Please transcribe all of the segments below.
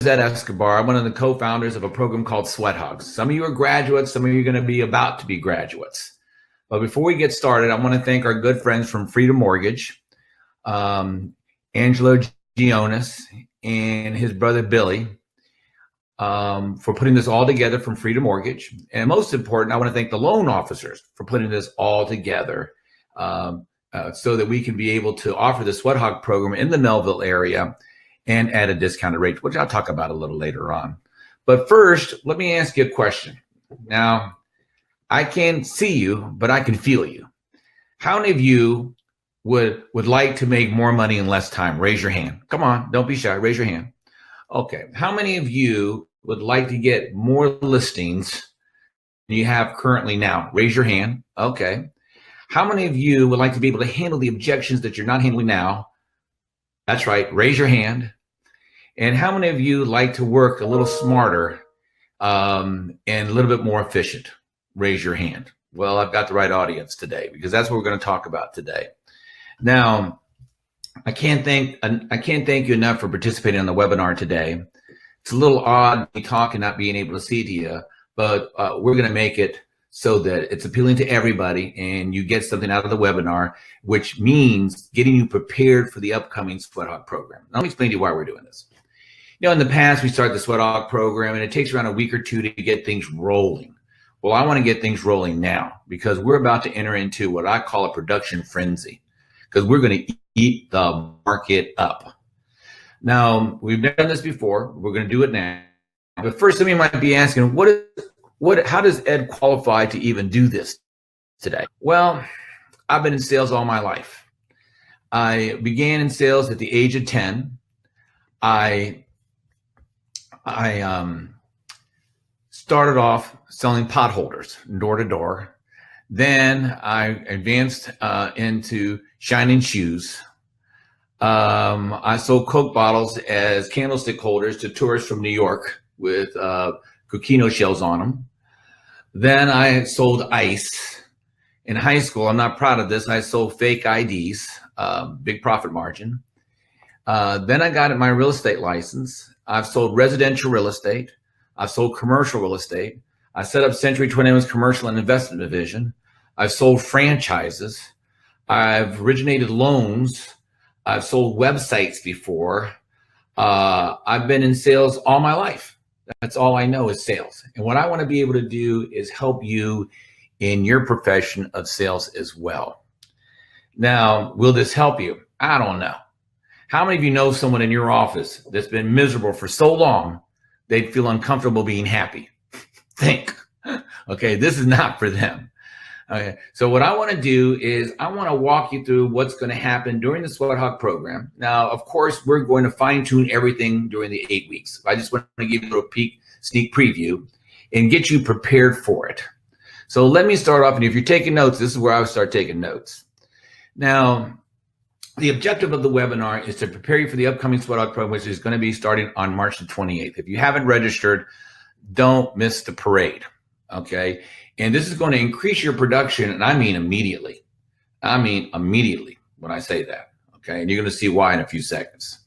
Ed Escobar. I'm one of the co-founders of a program called Sweathogs. Some of you are graduates, some of you are going to be about to be graduates. But before we get started, I want to thank our good friends from Freedom Mortgage, Angelo Gionis and his brother Billy, for putting this all together from Freedom Mortgage. And most important, I want to thank the loan officers for putting this all together so that we can be able to offer the Sweathog program in the Melville area and at a discounted rate, which I'll talk about a little later on. But first, let me ask you a question. Now, I can't see you, but I can feel you. How many of you would like to make more money in less time? Raise your hand. Come on, don't be shy, raise your hand. Okay, how many of you would like to get more listings than you have currently now? Raise your hand. Okay. How many of you would like to be able to handle the objections that you're not handling now? That's right, raise your hand. And how many of you like to work a little smarter and a little bit more efficient? Raise your hand. Well, I've got the right audience today because that's what we're going to talk about today. Now, I can't thank you enough for participating on the webinar today. It's a little odd me talking, not being able to see to you, but we're going to make it so that it's appealing to everybody and you get something out of the webinar, which means getting you prepared for the upcoming Sweathog program. Now, let me explain to you why we're doing this. You know, in the past, we started the Sweathog program and it takes around a week or two to get things rolling. Well, I want to get things rolling now because we're about to enter into what I call a production frenzy because we're going to eat the market up. Now, we've done this before. We're going to do it now. But first, some of you might be asking, how does Ed qualify to even do this today? Well, I've been in sales all my life. I began in sales at the age of 10. I started off selling pot holders door to door. Then I advanced into shining shoes. I sold Coke bottles as candlestick holders to tourists from New York with coquino shells on them. Then I sold ice. In high school, I'm not proud of this, I sold fake IDs, big profit margin. Then I got my real estate license. I've sold residential real estate. I've sold commercial real estate. I set up Century 21's commercial and investment division. I've sold franchises. I've originated loans. I've sold websites before. I've been in sales all my life. That's all I know is sales. And what I want to be able to do is help you in your profession of sales as well. Now, will this help you? I don't know. How many of you know someone in your office that's been miserable for so long, they'd feel uncomfortable being happy? Think. Okay, this is not for them. Okay, so what I want to do is I want to walk you through what's going to happen during the Sweathog program. Now, of course, we're going to fine tune everything during the 8 weeks. I just want to give you a little sneak preview and get you prepared for it. So let me start off, and if you're taking notes, this is where I would start taking notes. Now, the objective of the webinar is to prepare you for the upcoming Sweathog program, which is going to be starting on March the 28th. If you haven't registered, don't miss the parade, okay? And this is going to increase your production, and I mean immediately. I mean immediately when I say that, okay? And you're going to see why in a few seconds.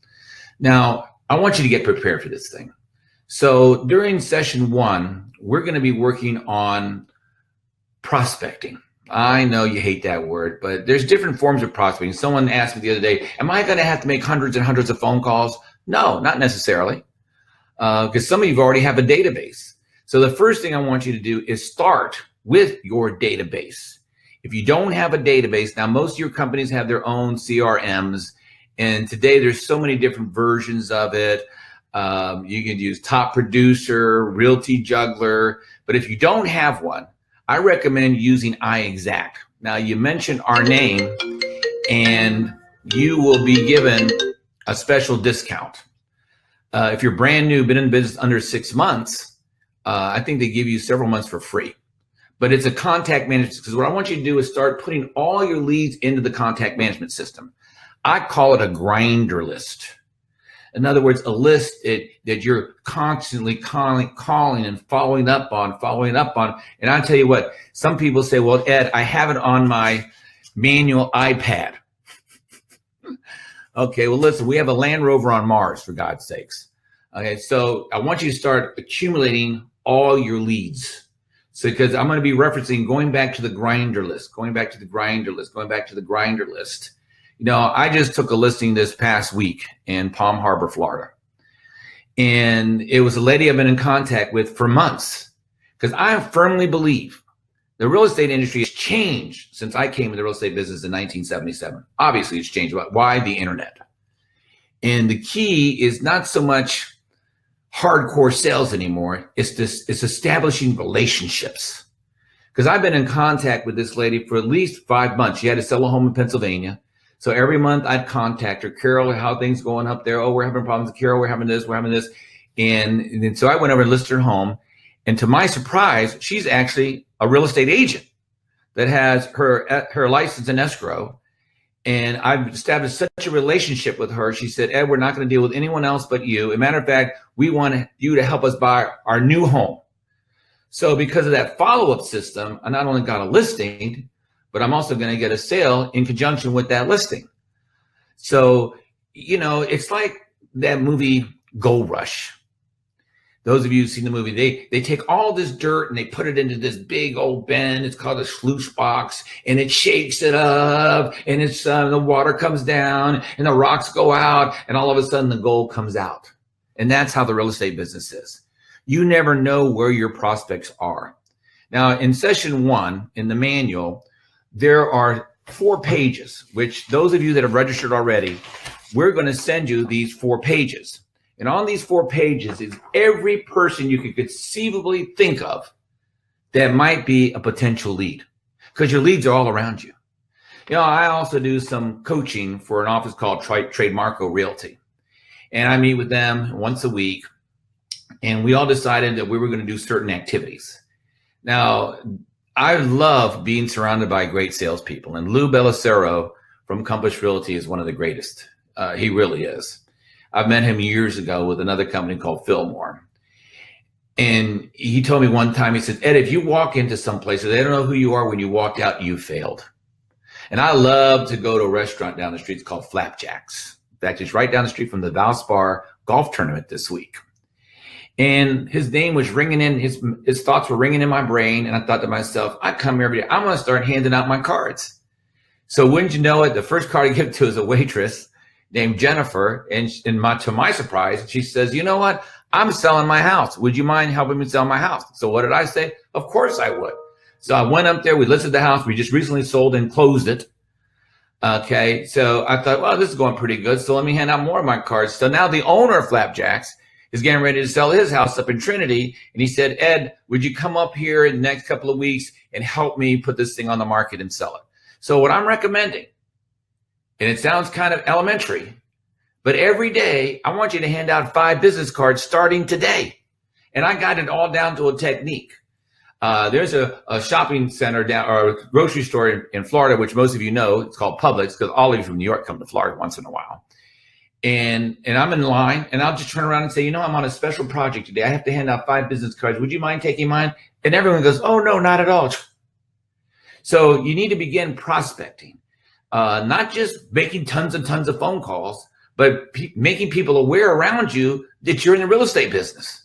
Now, I want you to get prepared for this thing. So during session 1, we're going to be working on prospecting. I know you hate that word, but there's different forms of prospecting. Someone asked me the other day, am I going to have to make hundreds and hundreds of phone calls? No, not necessarily, because some of you already have a database. So the first thing I want you to do is start with your database. If you don't have a database, now most of your companies have their own CRMs, and today there's so many different versions of it. You can use Top Producer, Realty Juggler, but if you don't have one, I recommend using iExact. Now you mention our name and you will be given a special discount. If you're brand new, been in business under 6 months, I think they give you several months for free. But it's a contact management, because what I want you to do is start putting all your leads into the contact management system. I call it a grinder list. In other words, a list that you're constantly calling and following up on. And I tell you what, some people say, well, Ed, I have it on my manual iPad. Okay, well, listen, we have a Land Rover on Mars, for God's sakes. Okay, so I want you to start accumulating all your leads. So because I'm going to be referencing going back to the grinder list, going back to the grinder list, going back to the grinder list. You know, I just took a listing this past week in Palm Harbor, Florida. And it was a lady I've been in contact with for months, because I firmly believe the real estate industry has changed since I came into the real estate business in 1977. Obviously, it's changed. Why? The internet. And the key is not so much hardcore sales anymore. It's establishing relationships. Because I've been in contact with this lady for at least 5 months. She had to sell a home in Pennsylvania. So every month I'd contact her, Carol, how things going up there? Oh, we're having problems. Carol, we're having this, we're having this. And so I went over and listed her home. And to my surprise, she's actually a real estate agent that has her license in escrow. And I've established such a relationship with her. She said, Ed, we're not going to deal with anyone else but you. As a matter of fact, we want you to help us buy our new home. So because of that follow-up system, I not only got a listing, but I'm also going to get a sale in conjunction with that listing. So, you know, it's like that movie Gold Rush. Those of you who've seen the movie, they take all this dirt and they put it into this big old bin. It's called a sluice box, and it shakes it up, and it's the water comes down and the rocks go out, and all of a sudden the gold comes out. And that's how the real estate business is. You never know where your prospects are. Now, in session 1 in the manual, there are 4 pages, which those of you that have registered already, we're going to send you these 4 pages. And on these 4 pages is every person you could conceivably think of that might be a potential lead, because your leads are all around you. You know, I also do some coaching for an office called Trademarco Realty. And I meet with them once a week. And we all decided that we were going to do certain activities. Now, I love being surrounded by great salespeople. And Lou Bellicero from Compass Realty is one of the greatest. He really is. I've met him years ago with another company called Fillmore. And he told me one time, he said, Ed, if you walk into some place, they don't know who you are, when you walked out, you failed. And I love to go to a restaurant down the street. It's called Flapjacks. In fact, it's right down the street from the Valspar golf tournament this week. And his name was ringing in, his thoughts were ringing in my brain. And I thought to myself, I come here every day, I'm going to start handing out my cards. So wouldn't you know it, the first card I give to is a waitress named Jennifer. And to my surprise, she says, you know what? I'm selling my house. Would you mind helping me sell my house? So what did I say? Of course I would. So I went up there, we listed the house. We just recently sold and closed it. Okay. So I thought, well, this is going pretty good. So let me hand out more of my cards. So now the owner of Flapjacks is getting ready to sell his house up in Trinity. And he said, Ed, would you come up here in the next couple of weeks and help me put this thing on the market and sell it? So what I'm recommending, and it sounds kind of elementary, but every day I want you to hand out 5 business cards starting today. And I got it all down to a technique. There's a shopping center down, or a grocery store in Florida, which most of you know, it's called Publix, because all of you from New York come to Florida once in a while. And I'm in line, and I'll just turn around and say, you know, I'm on a special project today. I have to hand out 5 business cards. Would you mind taking mine? And everyone goes, oh, no, not at all. So you need to begin prospecting, not just making tons and tons of phone calls, but making people aware around you that you're in the real estate business.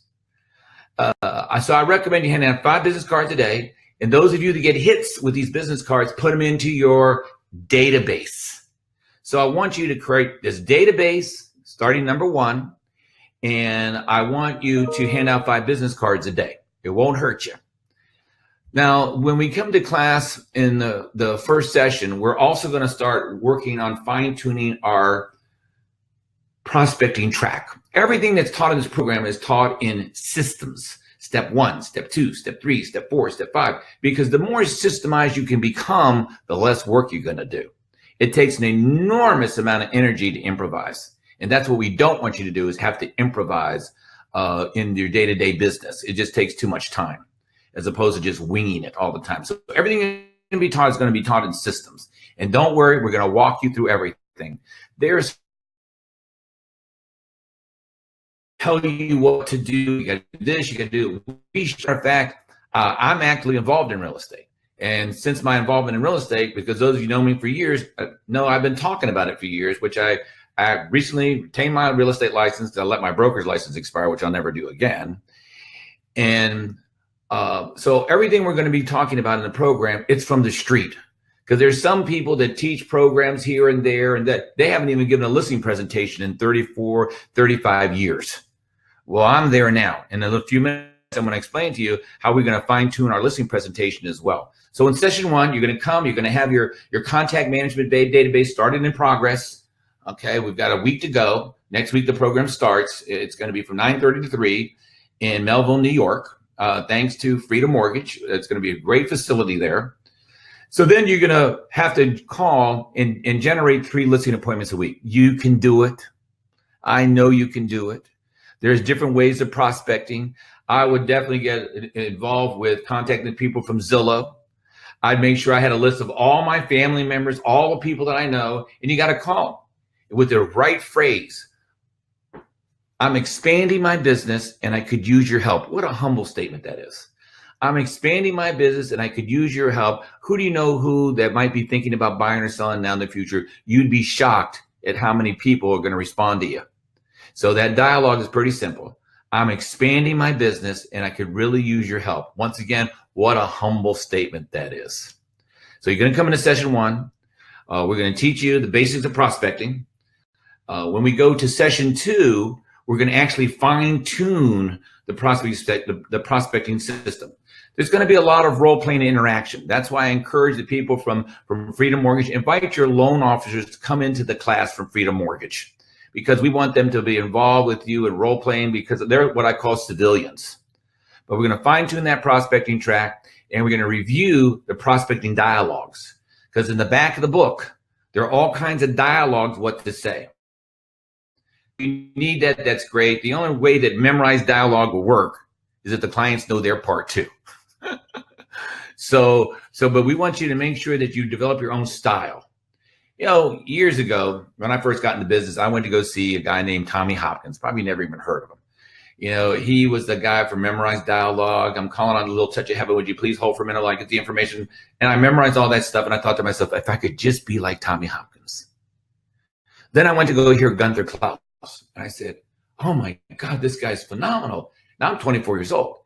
So I recommend you hand out 5 business cards a day. And those of you that get hits with these business cards, put them into your database. So I want you to create this database starting number 1. And I want you to hand out 5 business cards a day. It won't hurt you. Now, when we come to class in the first session, we're also going to start working on fine-tuning our prospecting track. Everything that's taught in this program is taught in systems. Step 1, step 2, step 3, step 4, step 5. Because the more systemized you can become, the less work you're going to do. It takes an enormous amount of energy to improvise. And that's what we don't want you to do, is have to improvise in your day-to-day business. It just takes too much time, as opposed to just winging it all the time. So everything going to be taught is going to be taught in systems. And don't worry, we're going to walk you through everything. There's tell you what to do. You got to do this, you got to do it. In fact, I'm actively involved in real estate. And since my involvement in real estate, because those of you know me for years, know I've been talking about it for years, which I I recently retained my real estate license. I let my broker's license expire, which I'll never do again. And so everything we're going to be talking about in the program, it's from the street. Because there's some people that teach programs here and there, and that they haven't even given a listing presentation in 34, 35 years. Well, I'm there now. In a few minutes, I'm going to explain to you how we're going to fine tune our listing presentation as well. So in session one, you're going to come, you're going to have your contact management database started in progress. Okay, we've got a week to go. Next week, the program starts. It's going to be from 9:30 to 3 in Melville, New York, thanks to Freedom Mortgage. It's going to be a great facility there. So then you're going to have to call and generate 3 listing appointments a week. You can do it. I know you can do it. There's different ways of prospecting. I would definitely get involved with contacting people from Zillow. I'd make sure I had a list of all my family members, all the people that I know, and you got to call with the right phrase. I'm expanding my business and I could use your help. What a humble statement that is. I'm expanding my business and I could use your help. Who do you know who that might be thinking about buying or selling now in the future? You'd be shocked at how many people are going to respond to you. So that dialogue is pretty simple. I'm expanding my business and I could really use your help. Once again, what a humble statement that is. So you're going to come into session one. We're going to teach you the basics of prospecting. When we go to session 2, we're going to actually fine tune the prospecting system. There's going to be a lot of role-playing interaction. That's why I encourage the people from Freedom Mortgage, invite your loan officers to come into the class from Freedom Mortgage, because we want them to be involved with you in role-playing, because they're what I call civilians. But we're going to fine-tune that prospecting track, and we're going to review the prospecting dialogues, because in the back of the book, there are all kinds of dialogues what to say. You need that, that's great. The only way that memorized dialogue will work is if the clients know their part too. But we want you to make sure that you develop your own style. You know, years ago, when I first got into business, I went to go see a guy named Tommy Hopkins. Probably never even heard of him. You know, he was the guy for memorized dialogue. I'm calling on a little touch of heaven. Would you please hold for a minute while I get the information? And I memorized all that stuff. And I thought to myself, if I could just be like Tommy Hopkins. Then I went to go hear Gunther Klaus. And I said, oh my God, this guy's phenomenal. Now I'm 24 years old.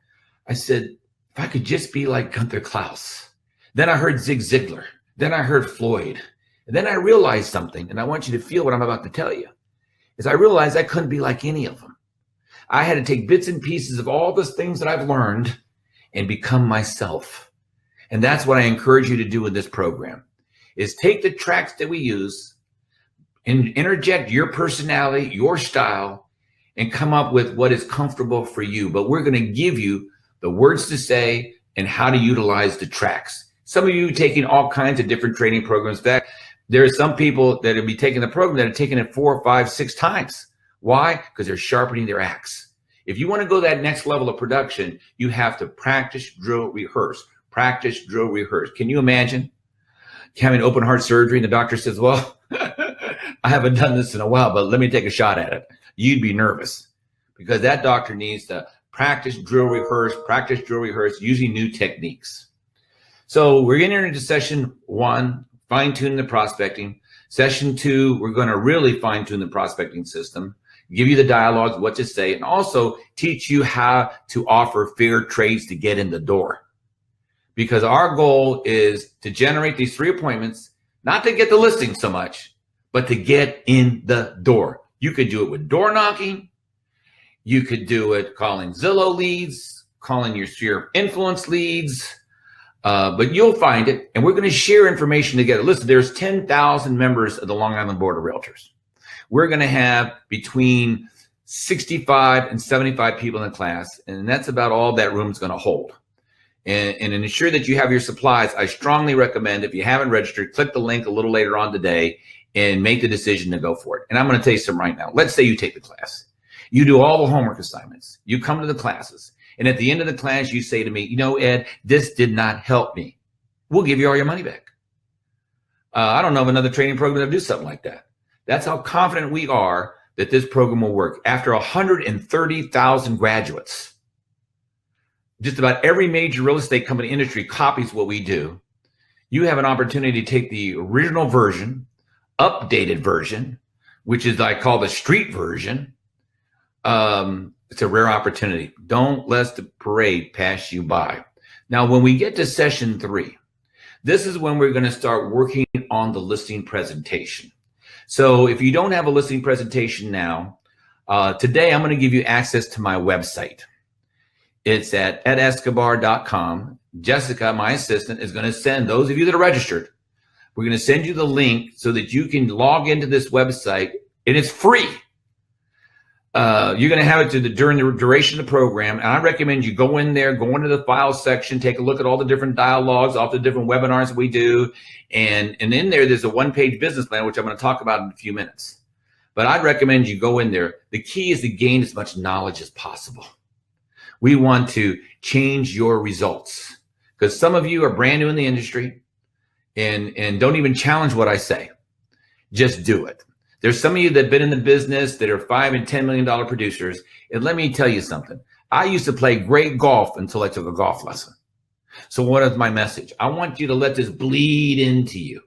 I said, if I could just be like Gunther Klaus. Then I heard Zig Ziglar. Then I heard Floyd. And then I realized something, and I want you to feel what I'm about to tell you, is I realized I couldn't be like any of them. I had to take bits and pieces of all the things that I've learned and become myself. And that's what I encourage you to do with this program, is take the tracks that we use and interject your personality, your style, and come up with what is comfortable for you. But we're going to give you the words to say and how to utilize the tracks. Some of you taking all kinds of different training programs. In fact, there are some people that will be taking the program that are taking it 4, 5, 6 times. Why? Because they're sharpening their axe. If you want to go that next level of production, you have to practice, drill, rehearse. Practice, drill, rehearse. Can you imagine having open heart surgery and the doctor says, well, I haven't done this in a while, but let me take a shot at it. You'd be nervous, because that doctor needs to practice, drill, rehearse, using new techniques. So we're getting into session 1, fine-tune the prospecting. Session 2, we're going to really fine-tune the prospecting system, give you the dialogues, what to say, and also teach you how to offer fair trades to get in the door. Because our goal is to generate these 3 appointments, not to get the listing so much, but to get in the door. You could do it with door knocking. You could do it calling Zillow leads, calling your sphere of influence leads, but you'll find it, and we're going to share information together. Listen, there's 10,000 members of the Long Island Board of Realtors. We're going to have between 65 and 75 people in the class, and that's about all that room's going to hold. And to ensure that you have your supplies, I strongly recommend, if you haven't registered, click the link a little later on today and make the decision to go for it. And I'm going to tell you something right now. Let's say you take the class. You do all the homework assignments. You come to the classes. And at the end of the class, you say to me, you know, Ed, this did not help me. We'll give you all your money back. I don't know of another training program that do something like that. That's how confident we are that this program will work. After 130,000 graduates, just about every major real estate company industry copies what we do. You have an opportunity to take the original version, updated version, which is I call the street version, it's a rare opportunity. Don't let the parade pass you by. Now, when we get to session 3, this is when we're going to start working on the listing presentation. So if you don't have a listing presentation now, today I'm going to give you access to my website. It's at escobar.com. Jessica, my assistant, is going to send those of you that are registered. We're going to send you the link so that you can log into this website, and it's free. You're going to have it during the duration of the program. And I recommend you go in there, go into the file section, take a look at all the different dialogues off the different webinars that we do. And in there's a one-page business plan, which I'm going to talk about in a few minutes. But I'd recommend you go in there. The key is to gain as much knowledge as possible. We want to change your results because some of you are brand new in the industry and don't even challenge what I say. Just do it. There's some of you that have been in the business that are $5 and $10 million producers. And let me tell you something. I used to play great golf until I took a golf lesson. So what is my message? I want you to let this bleed into you.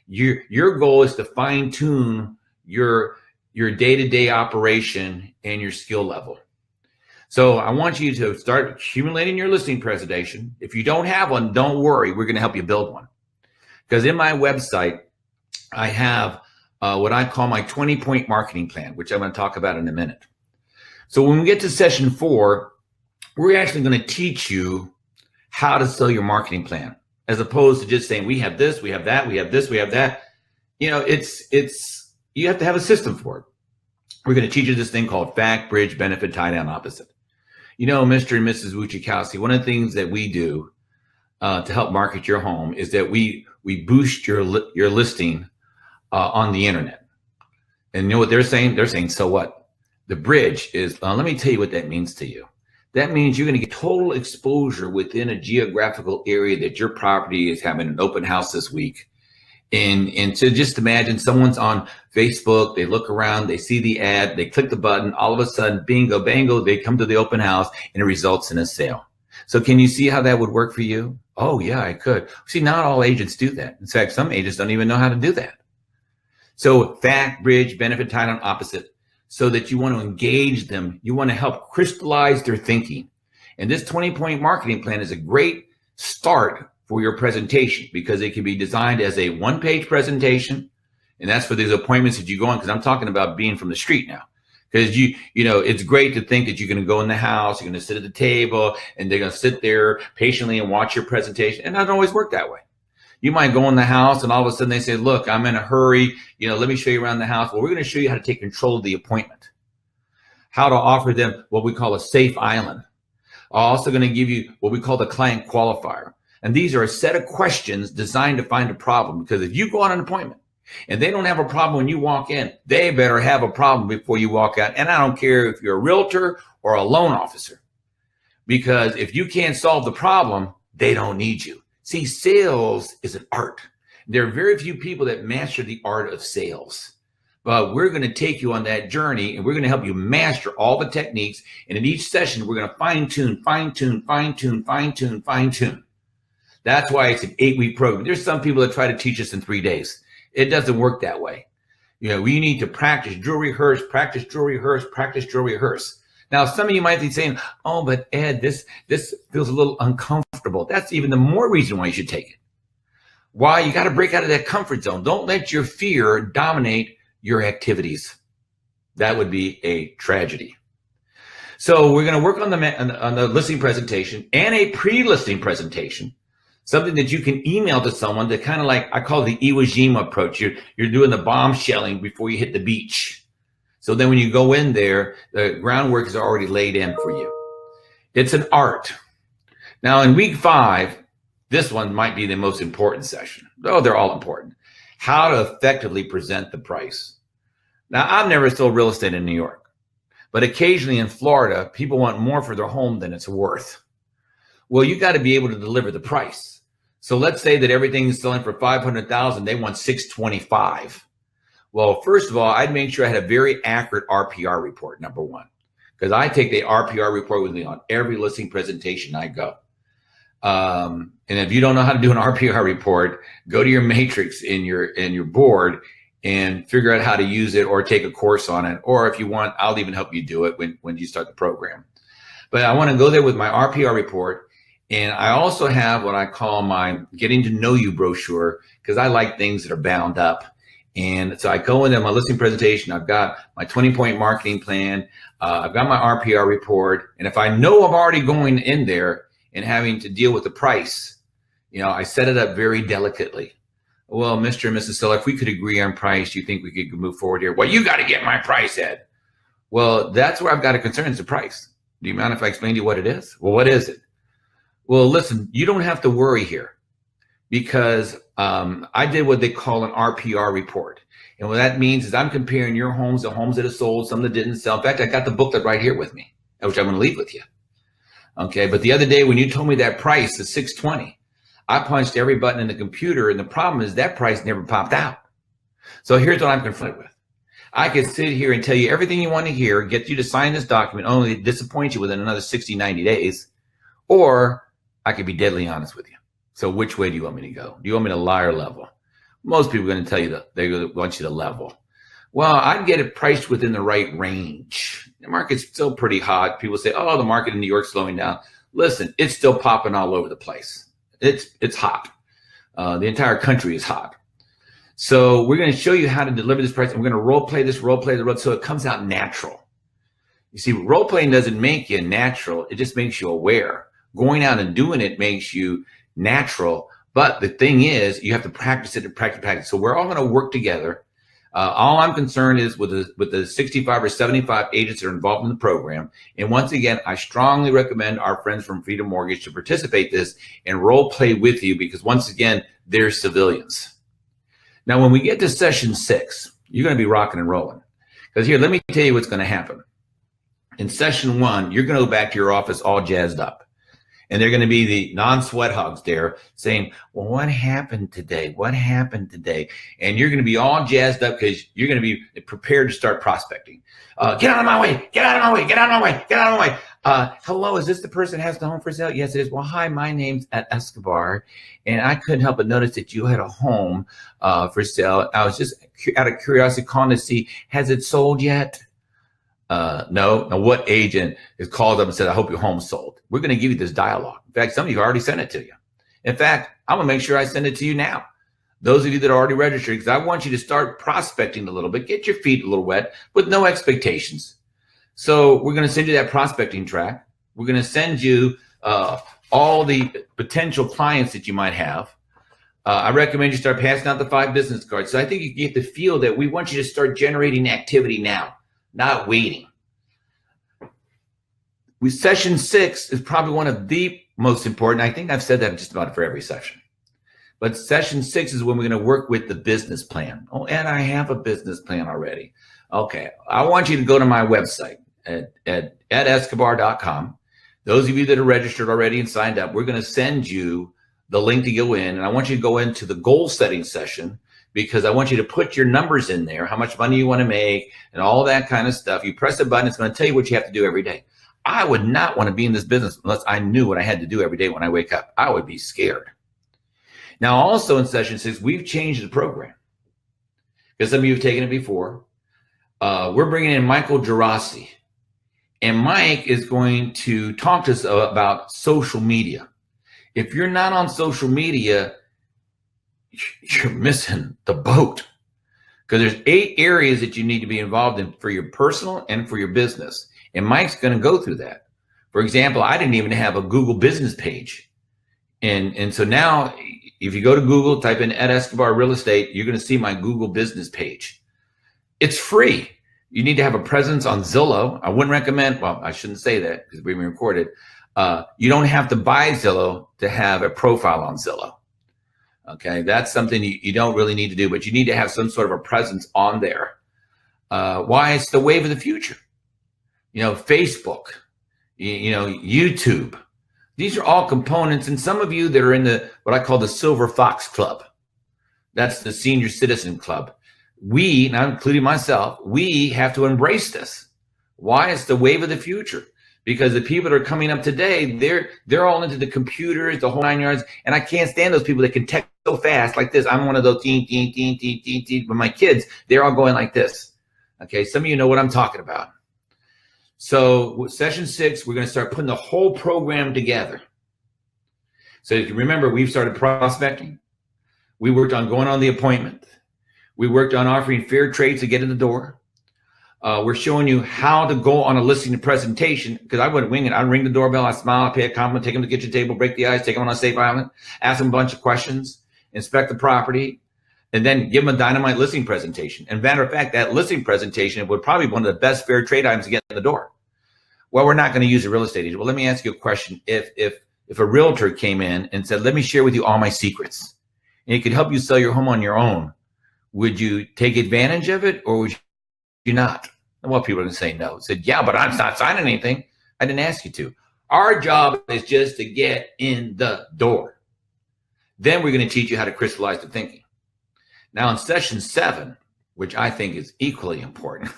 Your goal is to fine tune your day-to-day operation and your skill level. So I want you to start accumulating your listing presentation. If you don't have one, don't worry. We're going to help you build one. Because in my website, I have what I call my 20-point marketing plan, which I'm going to talk about in a minute. So when we get to session 4, we're actually going to teach you how to sell your marketing plan, as opposed to just saying, we have this, we have that, we have this, we have that. You know, you have to have a system for it. We're going to teach you this thing called fact, bridge, benefit, tie down, opposite. You know, Mr. and Mrs. Wuchikowski, one of the things that we do to help market your home is that we boost your listing on the internet. And you know what they're saying? They're saying, so what? The bridge is, let me tell you what that means to you. That means you're going to get total exposure within a geographical area that your property is having an open house this week. And so just imagine someone's on Facebook, they look around, they see the ad, they click the button, all of a sudden, bingo, bango, they come to the open house and it results in a sale. So can you see how that would work for you? Oh yeah, I could. See, not all agents do that. In fact, some agents don't even know how to do that. So fact, bridge, benefit, tie down, opposite, so that you want to engage them. You want to help crystallize their thinking. And this 20-point marketing plan is a great start for your presentation because it can be designed as a one-page presentation. And that's for these appointments that you go on, because I'm talking about being from the street now. Because you know, it's great to think that you're going to go in the house, you're going to sit at the table, and they're going to sit there patiently and watch your presentation. And that doesn't always work that way. You might go in the house and all of a sudden they say, look, I'm in a hurry. You know, let me show you around the house. Well, we're going to show you how to take control of the appointment, how to offer them what we call a safe island. I'm also going to give you what we call the client qualifier. And these are a set of questions designed to find a problem, because if you go on an appointment and they don't have a problem when you walk in, they better have a problem before you walk out. And I don't care if you're a realtor or a loan officer, because if you can't solve the problem, they don't need you. See, sales is an art. There are very few people that master the art of sales. But we're going to take you on that journey, and we're going to help you master all the techniques. And in each session, we're going to fine tune, fine tune, fine tune, fine tune, fine tune. That's why it's an 8-week program. There's some people that try to teach us in 3 days. It doesn't work that way. You know, we need to practice, drill, rehearse, practice, drill, rehearse, practice, drill, rehearse. Now, some of you might be saying, oh, but Ed, this feels a little uncomfortable. That's even the more reason why you should take it. Why? You got to break out of that comfort zone. Don't let your fear dominate your activities. That would be a tragedy. So we're going to work on the listing presentation and a pre-listing presentation, something that you can email to someone that kind of like, I call it the Iwo Jima approach. You're doing the bombshelling before you hit the beach. So then when you go in there, the groundwork is already laid in for you. It's an art. Now in week 5, this one might be the most important session. Oh, they're all important. How to effectively present the price. Now, I've never sold real estate in New York, but occasionally in Florida, people want more for their home than it's worth. Well, you got to be able to deliver the price. So let's say that everything is selling for $500,000. They want $625,000. Well, first of all, I'd make sure I had a very accurate RPR report, number one, because I take the RPR report with me on every listing presentation I go. And if you don't know how to do an RPR report, go to your matrix in your board and figure out how to use it or take a course on it. Or if you want, I'll even help you do it when you start the program. But I want to go there with my RPR report. And I also have what I call my getting to know you brochure, because I like things that are bound up. And so I go in there, my listing presentation, I've got my 20-point marketing plan, I've got my RPR report. And if I know I'm already going in there and having to deal with the price, I set it up very delicately. Well, Mr. and Mrs. Seller, if we could agree on price, do you think we could move forward here? Well, you got to get my price, Ed. Well, that's where I've got a concern, is the price. Do you mind if I explain to you what it is? Well, what is it? Well, listen, you don't have to worry here, because I did what they call an RPR report. And what that means is I'm comparing your homes to homes that have sold, some that didn't sell. In fact, I got the booklet right here with me, which I'm going to leave with you. Okay, but the other day when you told me that price is $620, I punched every button in the computer, and the problem is that price never popped out. So here's what I'm confronted with. I could sit here and tell you everything you want to hear, get you to sign this document, only to disappoint you within another 60, 90 days, or I could be deadly honest with you. So which way do you want me to go? Do you want me to lie or level? Most people are going to tell you that they want you to level. Well, I'd get it priced within the right range. The market's still pretty hot. People say, oh, the market in New York's slowing down. Listen, it's still popping all over the place. It's hot. The entire country is hot. So we're going to show you how to deliver this price, and we're going to role play the road so it comes out natural. You see, role playing doesn't make you natural. It just makes you aware. Going out and doing it makes you natural. But the thing is, you have to practice it and practice. So we're all going to work together. All I'm concerned is with the 65 or 75 agents that are involved in the program. And once again, I strongly recommend our friends from Freedom Mortgage to participate in this and role play with you, because once again, they're civilians. Now, when we get to session 6, you're going to be rocking and rolling. Because here, let me tell you what's going to happen. In session 1, you're going to go back to your office all jazzed up. And they're going to be the non-Sweathogs there saying, well, what happened today? What happened today? And you're going to be all jazzed up because you're going to be prepared to start prospecting. Get out of my way. Get out of my way. Get out of my way. Get out of my way. Hello, is this the person that has the home for sale? Yes, it is. Well, hi, my name's Escobar. And I couldn't help but notice that you had a home for sale. I was just out of curiosity calling to see, has it sold yet? No. Now, what agent has called up and said, I hope your home's sold? We're going to give you this dialogue. In fact, some of you already sent it to you. In fact, I'm going to make sure I send it to you now. Those of you that are already registered, because I want you to start prospecting a little bit, get your feet a little wet with no expectations. So we're going to send you that prospecting track. We're going to send you all the potential clients that you might have. I recommend you start passing out the 5 business cards. So I think you get the feel that we want you to start generating activity now, not waiting. Session 6 is probably one of the most important. I think I've said that just about for every session. But session 6 is when we're going to work with the business plan. Oh, and I have a business plan already. Okay, I want you to go to my website at escobar.com. Those of you that are registered already and signed up, we're going to send you the link to go in. And I want you to go into the goal setting session, because I want you to put your numbers in there, how much money you want to make and all that kind of stuff. You press a button, it's going to tell you what you have to do every day. I would not want to be in this business unless I knew what I had to do every day when I wake up. I would be scared. Now, also in session 6, we've changed the program, because some of you have taken it before. We're bringing in Michael Gerasi, and Mike is going to talk to us about social media. If you're not on social media, you're missing the boat, because there's 8 areas that you need to be involved in for your personal and for your business. And Mike's going to go through that. For example, I didn't even have a Google business page. And so now if you go to Google, type in Ed Escobar Real Estate, you're going to see my Google business page. It's free. You need to have a presence on Zillow. I wouldn't recommend, well, I shouldn't say that because we're being recorded. You don't have to buy Zillow to have a profile on Zillow. Okay, that's something you don't really need to do, but you need to have some sort of a presence on there. Why? It's the wave of the future. Facebook, YouTube. These are all components. And some of you that are in what I call the Silver Fox Club, that's the senior citizen club. We, and I'm including myself, we have to embrace this. Why? It's the wave of the future. because the people that are coming up today, they're all into the computers, the whole 9 yards, and I can't stand those people that can text so fast like this. I'm one of those teen, but my kids, they're all going like this. Okay, some of you know what I'm talking about. So with session 6, we're going to start putting the whole program together. So if you remember, we've started prospecting. We worked on going on the appointment. We worked on offering fair trades to get in the door. We're showing you how to go on a listing and presentation, because I wouldn't wing it. I'd ring the doorbell, I'd smile, I'd pay a compliment, take them to the kitchen table, break the ice, take them on a safe island, ask them a bunch of questions, inspect the property, and then give them a dynamite listing presentation. And matter of fact, that listing presentation would probably be one of the best fair trade items to get in the door. Well, we're not going to use a real estate agent. Well, let me ask you a question. If a realtor came in and said, let me share with you all my secrets, and it could help you sell your home on your own, would you take advantage of it, or would you not? Well, people are going to say no. Said, yeah, but I'm not signing anything. I didn't ask you to. Our job is just to get in the door. Then we're going to teach you how to crystallize the thinking. Now in session 7, which I think is equally important,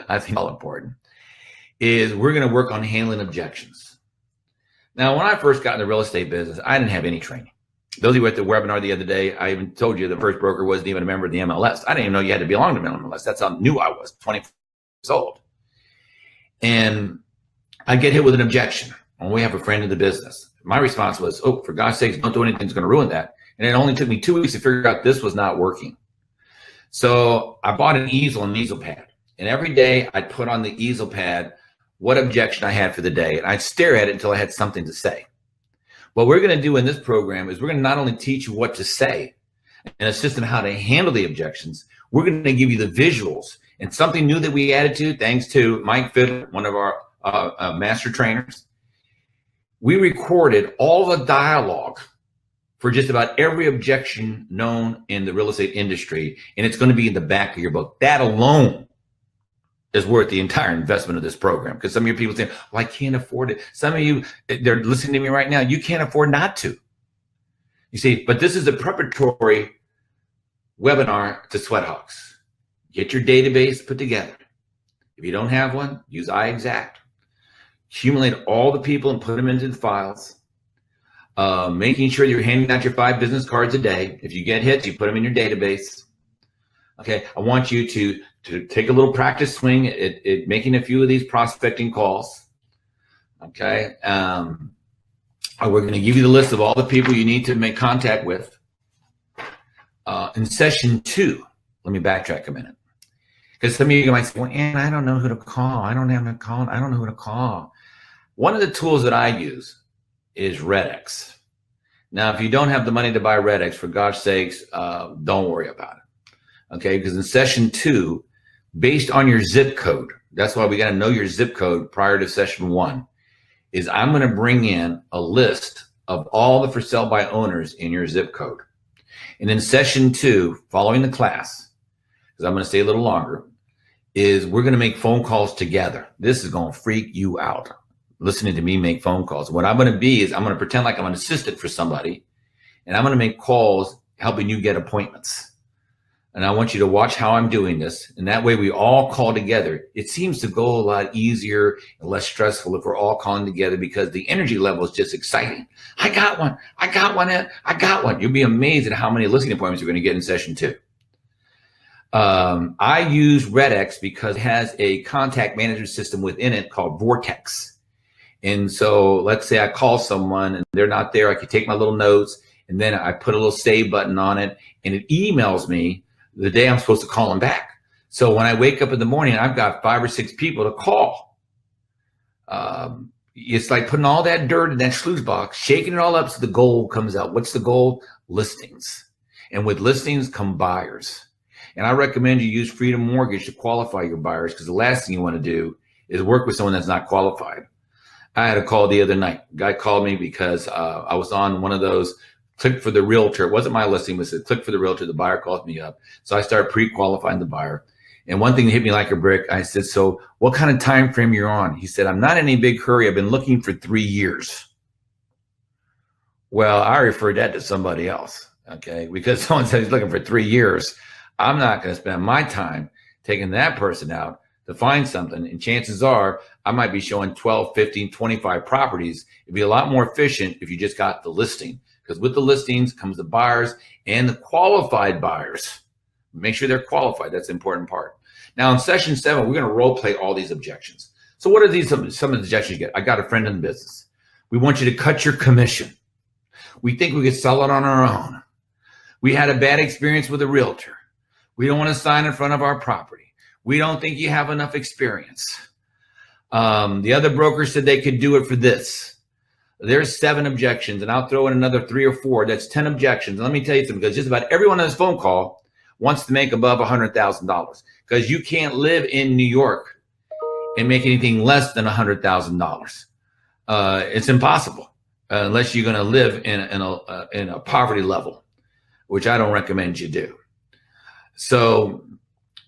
I think all important, is we're going to work on handling objections. Now, when I first got in the real estate business, I didn't have any training. Those of you at the webinar the other day, I even told you the first broker wasn't even a member of the MLS. I didn't even know you had to belong to the MLS. That's how new I was, 20 years old. And I get hit with an objection when we have a friend in the business. My response was, oh, for God's sakes, don't do anything that's going to ruin that. And it only took me 2 weeks to figure out this was not working. So I bought an easel and an easel pad. And every day I'd put on the easel pad what objection I had for the day. And I'd stare at it until I had something to say. What we're going to do in this program is we're going to not only teach you what to say and assist in how to handle the objections, we're going to give you the visuals. And something new that we added to, thanks to Mike Fiddler, one of our master trainers, we recorded all the dialogue for just about every objection known in the real estate industry, and it's going to be in the back of your book. That alone is worth the entire investment of this program, because some of your people say, well, I can't afford it. Some of you, they're listening to me right now, you can't afford not to. You see, but this is a preparatory webinar to Sweathogs. Get your database put together. If you don't have one, use iExact. Accumulate all the people and put them into the files. Making sure you're handing out your 5 business cards a day. If you get hits, you put them in your database. Okay, I want you to take a little practice swing at making a few of these prospecting calls. Okay, we're going to give you the list of all the people you need to make contact with. In session 2, let me backtrack a minute. Because some of you might say, well, Ann, I don't know who to call. I don't have to call. I don't know who to call. One of the tools that I use is RedX. Now, if you don't have the money to buy RedX, for God's sakes, don't worry about it. Okay, because in session 2, based on your zip code, that's why we got to know your zip code prior to session 1, is I'm going to bring in a list of all the for sale by owners in your zip code. And in session 2, following the class, because I'm going to stay a little longer, is we're going to make phone calls together. This is going to freak you out, listening to me make phone calls. What I'm going to be is I'm going to pretend like I'm an assistant for somebody, and I'm going to make calls helping you get appointments. And I want you to watch how I'm doing this. And that way we all call together. It seems to go a lot easier and less stressful if we're all calling together, because the energy level is just exciting. I got one. I got one. I got one. You'll be amazed at how many listing appointments you're going to get in session 2. I use RedX because it has a contact management system within it called Vortex. And so let's say I call someone and they're not there. I can take my little notes and then I put a little save button on it, and it emails me the day I'm supposed to call them back. So when I wake up in the morning, I've got 5 or 6 people to call. It's like putting all that dirt in that sluice box, shaking it all up so the gold comes out. What's the gold? Listings. And with listings come buyers. And I recommend you use Freedom Mortgage to qualify your buyers, because the last thing you want to do is work with someone that's not qualified. I had a call the other night. A guy called me because I was on one of those click for the realtor. It wasn't my listing, but it said click for the realtor. The buyer called me up. So I started pre-qualifying the buyer. And one thing that hit me like a brick, I said, so what kind of time frame you're on? He said, I'm not in any big hurry. I've been looking for 3 years. Well, I referred that to somebody else, okay? Because someone said he's looking for 3 years. I'm not going to spend my time taking that person out to find something. And chances are I might be showing 12, 15, 25 properties. It'd be a lot more efficient if you just got the listing, because with the listings comes the buyers and the qualified buyers. Make sure they're qualified. That's the important part. Now in session 7, we're going to role play all these objections. So what are these, some of the objections you get? I got a friend in the business. We want you to cut your commission. We think we could sell it on our own. We had a bad experience with a realtor. We don't want to sign in front of our property. We don't think you have enough experience. The other broker said they could do it for this. There's 7 objections, and I'll throw in another 3 or 4. That's 10 objections. And let me tell you something, because just about everyone on this phone call wants to make above $100,000, because you can't live in New York and make anything less than $100,000. It's impossible unless you're going to live in a poverty level, which I don't recommend you do. So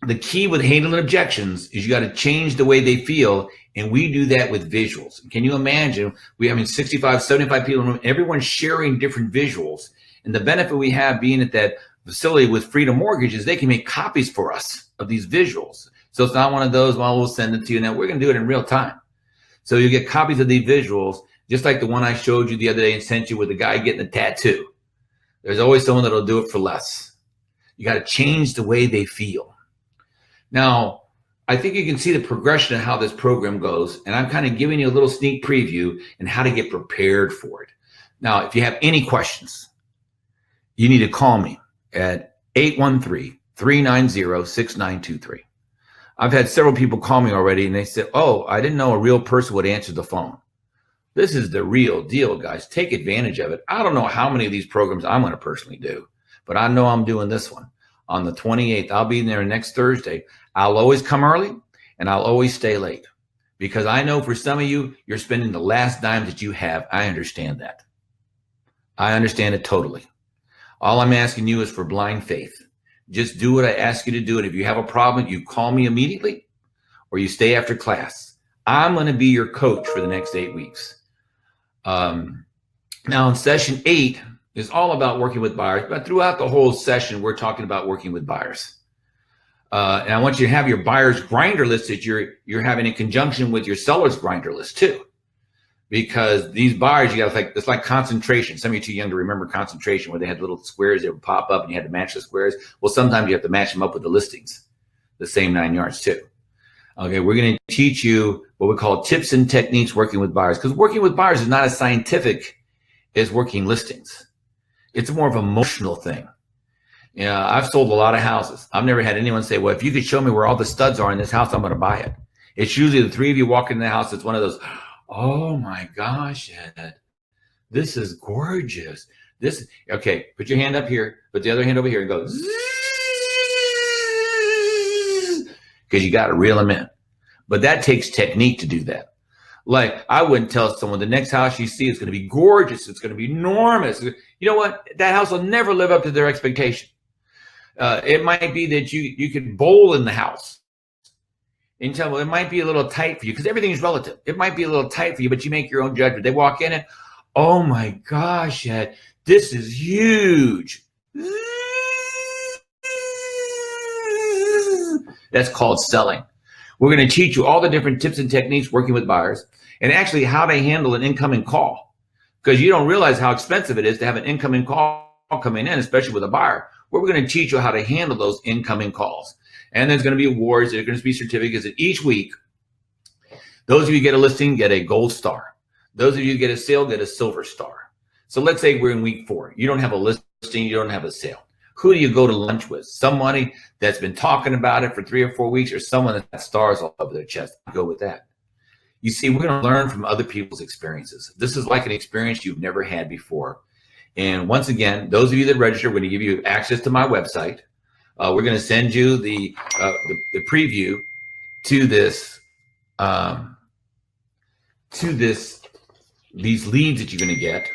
the key with handling objections is you got to change the way they feel. And we do that with visuals. Can you imagine? We have 65, 75 people in the room, everyone's sharing different visuals. And the benefit we have being at that facility with Freedom Mortgage is they can make copies for us of these visuals. So it's not one of those, well, we'll send it to you. Now we're going to do it in real time. So you get copies of these visuals, just like the one I showed you the other day and sent you with the guy getting a tattoo. There's always someone that'll do it for less. You got to change the way they feel. Now, I think you can see the progression of how this program goes, and I'm kind of giving you a little sneak preview and how to get prepared for it. Now, if you have any questions, you need to call me at 813-390-6923. I've had several people call me already, and they said, oh, I didn't know a real person would answer the phone. This is the real deal, guys. Take advantage of it. I don't know how many of these programs I'm going to personally do, but I know I'm doing this one on the 28th. I'll be there next Thursday. I'll always come early and I'll always stay late, because I know for some of you, you're spending the last dime that you have. I understand that. I understand it totally. All I'm asking you is for blind faith. Just do what I ask you to do. And if you have a problem, you call me immediately or you stay after class. I'm going to be your coach for the next 8 weeks. Now in session 8 is all about working with buyers, but throughout the whole session, we're talking about working with buyers. And I want you to have your buyer's grinder list that you're having in conjunction with your seller's grinder list too. Because these buyers, you got to think, it's like concentration. Some of you are too young to remember concentration, where they had little squares that would pop up and you had to match the squares. Well, sometimes you have to match them up with the listings, the same 9 yards too. Okay, we're going to teach you what we call tips and techniques working with buyers, because working with buyers is not as scientific as working listings. It's more of an emotional thing. You know, I've sold a lot of houses. I've never had anyone say, well, if you could show me where all the studs are in this house, I'm going to buy it. It's usually the 3 of you walk into the house. It's one of those, oh my gosh, Ed, this is gorgeous. This, okay, put your hand up here, put the other hand over here and go, because you got to reel them in. But that takes technique to do that. Like, I wouldn't tell someone the next house you see is going to be gorgeous. It's going to be enormous. You know what? That house will never live up to their expectation. It might be that you could bowl in the house. And tell them, well, it might be a little tight for you, because everything is relative. It might be a little tight for you, but you make your own judgment. They walk in and, oh my gosh, Ed, this is huge. That's called selling. We're going to teach you all the different tips and techniques working with buyers, and actually how to handle an incoming call, because you don't realize how expensive it is to have an incoming call coming in, especially with a buyer. We're going to teach you how to handle those incoming calls. And there's going to be awards, there's going to be certificates, and each week, those of you who get a listing get a gold star. Those of you who get a sale get a silver star. So let's say we're in week 4. You don't have a listing, you don't have a sale. Who do you go to lunch with? Somebody that's been talking about it for 3 or 4 weeks, or someone that has stars all over their chest? Go with that. You see, we're going to learn from other people's experiences. This is like an experience you've never had before. And once again, those of you that register, we're going to give you access to my website. We're going to send you the preview to these leads that you're going to get.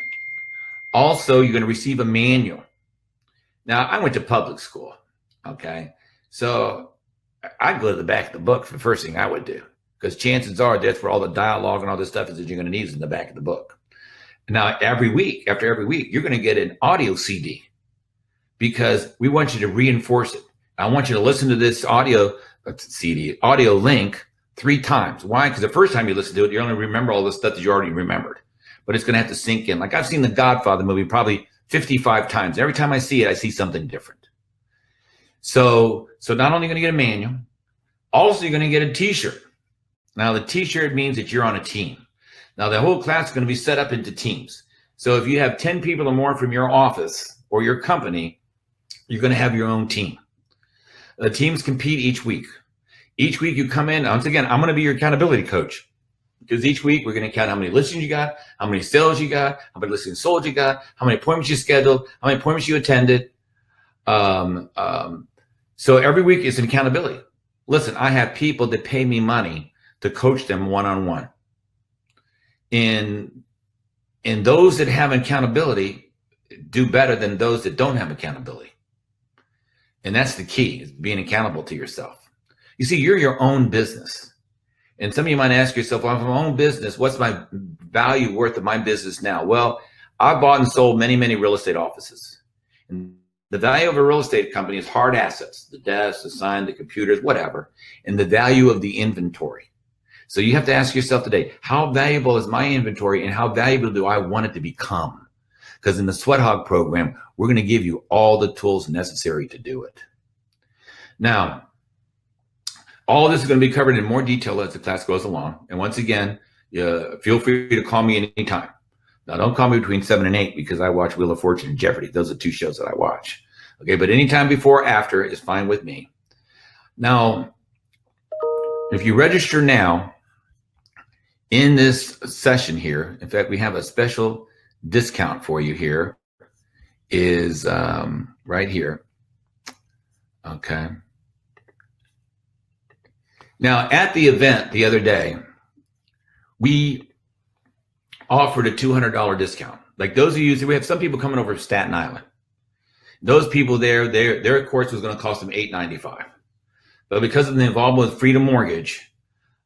Also, you're going to receive a manual. Now, I went to public school, okay? So I'd go to the back of the book for the first thing I would do, because chances are that's where all the dialogue and all this stuff is that you're going to need is in the back of the book. Now, after every week, you're going to get an audio CD, because we want you to reinforce it. I want you to listen to this audio CD, audio link 3 times. Why? Because the first time you listen to it, you only remember all the stuff that you already remembered. But it's going to have to sink in. Like I've seen the Godfather movie probably 55 times. Every time I see it, I see something different. So not only are you going to get a manual, also you're going to get a t-shirt. Now the t-shirt means that you're on a team. Now the whole class is going to be set up into teams. So if you have 10 people or more from your office or your company, you're going to have your own team. The teams compete each week. Each week you come in, once again, I'm going to be your accountability coach. Because each week we're going to count how many listens you got, how many sales you got, how many listens sold you got, how many appointments you scheduled, how many appointments you attended. So every week is an accountability. Listen, I have people that pay me money to coach them one-on-one. And those that have accountability do better than those that don't have accountability. And that's the key, is being accountable to yourself. You see, you're your own business. And some of you might ask yourself, well, if I'm my own business, what's my value worth of my business now? Well, I bought and sold many, many real estate offices. And the value of a real estate company is hard assets, the desk, the sign, the computers, whatever, and the value of the inventory. So you have to ask yourself today, how valuable is my inventory and how valuable do I want it to become? Because in the Sweathog program, we're going to give you all the tools necessary to do it. Now, all of this is going to be covered in more detail as the class goes along. And once again, feel free to call me anytime. Now, don't call me between 7 and 8 because I watch Wheel of Fortune and Jeopardy. Those are 2 shows that I watch. Okay, but anytime before or after is fine with me. Now, if you register now in this session here, in fact, we have a special discount for you here, is right here. Okay. Now, at the event the other day, we offered a $200 discount. Like those of you, we have some people coming over from Staten Island. Those people there, their course was going to cost them $895. But because of the involvement with Freedom Mortgage,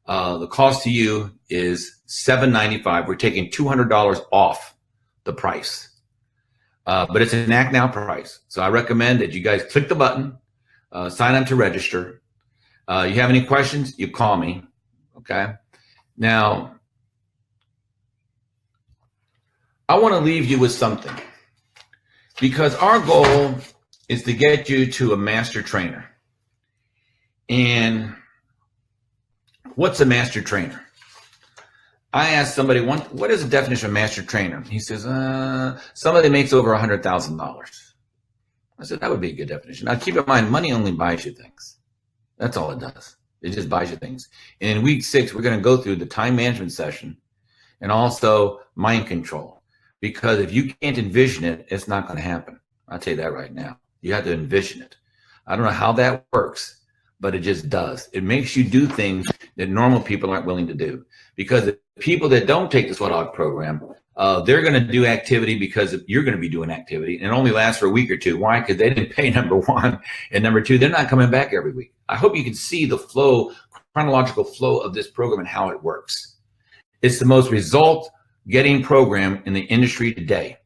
the cost to you is $795. We're taking $200 off the price. But it's an act now price. So I recommend that you guys click the button, sign up to register. You have any questions, you call me, okay? Now, I want to leave you with something because our goal is to get you to a master trainer. And what's a master trainer? I asked somebody, what is the definition of master trainer? He says, somebody makes over $100,000. I said, that would be a good definition. Now, keep in mind, money only buys you things. That's all it does. It just buys you things. And in week 6, we're going to go through the time management session and also mind control. Because if you can't envision it, it's not going to happen. I'll tell you that right now. You have to envision it. I don't know how that works, but it just does. It makes you do things that normal people aren't willing to do. Because the people that don't take the Sweathog program, they're going to do activity because you're going to be doing activity, and it only lasts for a week or 2. Why? Because they didn't pay, number 1, and number 2, they're not coming back every week. I hope you can see the flow, chronological flow of this program and how it works. It's the most result-getting program in the industry today.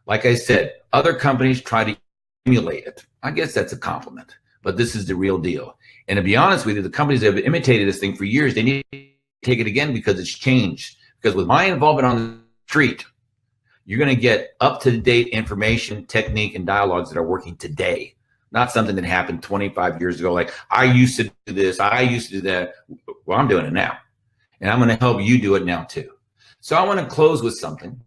Like I said, other companies try to emulate it. I guess that's a compliment, but this is the real deal. And to be honest with you, the companies that have imitated this thing for years, they need to take it again because it's changed. Because with my involvement on the street, you're going to get up-to-date information, technique, and dialogues that are working today. Not something that happened 25 years ago, like I used to do this, I used to do that. Well, I'm doing it now. And I'm going to help you do it now too. So I want to close with something,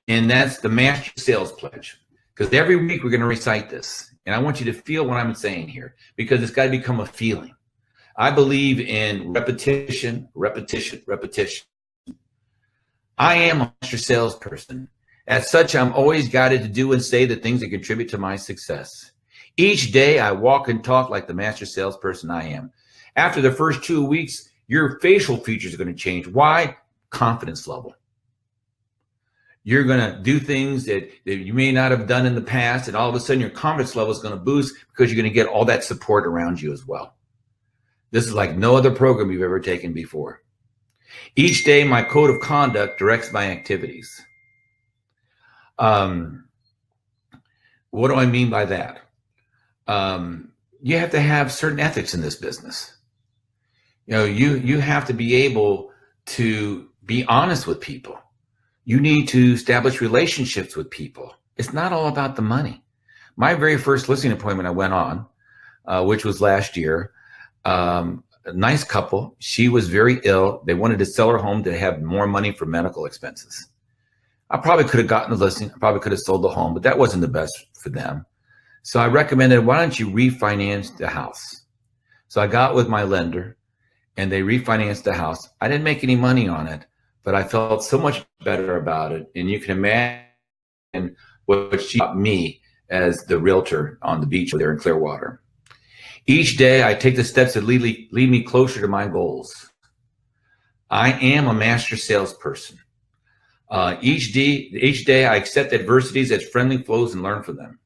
and that's the Master Sales Pledge. Because every week we're going to recite this. And I want you to feel what I'm saying here, because it's got to become a feeling. I believe in repetition, repetition, repetition. I am a master salesperson. As such, I'm always guided to do and say the things that contribute to my success. Each day, I walk and talk like the master salesperson I am. After the first 2 weeks, your facial features are going to change. Why? Confidence level. You're going to do things that you may not have done in the past, and all of a sudden your confidence level is going to boost because you're going to get all that support around you as well. This is like no other program you've ever taken before. Each day, my code of conduct directs my activities. What do I mean by that? you have to have certain ethics in this business. You have to be able to be honest with people. You need to establish relationships with people. It's not all about the money. My very first listing appointment I went on, which was last year, a nice couple. She was very ill. They wanted to sell her home to have more money for medical expenses. I probably could have gotten the listing. I probably could have sold the home, but that wasn't the best for them. So I recommended, why don't you refinance the house? So I got with my lender and they refinanced the house. I didn't make any money on it, but I felt so much better about it. And you can imagine what she taught me as the realtor on the beach there in Clearwater. Each day I take the steps that lead me closer to my goals. I am a master salesperson. Each day I accept adversities as friendly flows and learn from them.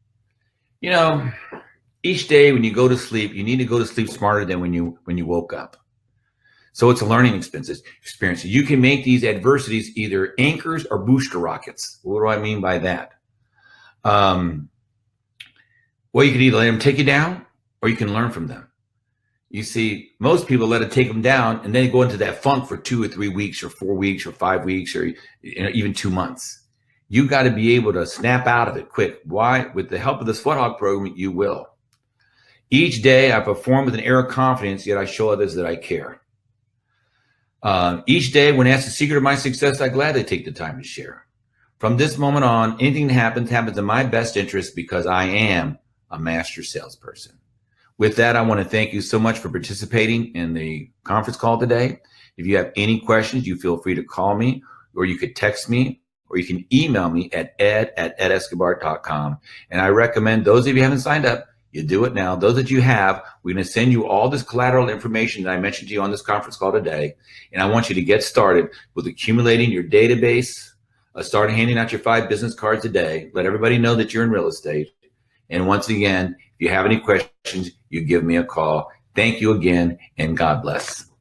Each day when you go to sleep, you need to go to sleep smarter than when you woke up. So it's a learning experience. You can make these adversities either anchors or booster rockets. What do I mean by that? Well, you can either let them take you down or you can learn from them. You see, most people let it take them down and then go into that funk for 2 or 3 weeks or 4 weeks or 5 weeks or even 2 months. You got to be able to snap out of it quick. Why? With the help of the Sweathog program, you will. Each day I perform with an air of confidence, yet I show others that I care. Each day when asked the secret of my success, I gladly take the time to share. From this moment on, anything that happens in my best interest because I am a master salesperson. With that, I want to thank you so much for participating in the conference call today. If you have any questions, you feel free to call me, or you could text me, or you can email me at ed@edescobar.com. And I recommend those of you who haven't signed up, you do it now. Those that you have, we're going to send you all this collateral information that I mentioned to you on this conference call today. And I want you to get started with accumulating your database, start handing out your 5 business cards a day. Let everybody know that you're in real estate. And once again, if you have any questions, you give me a call. Thank you again, and God bless.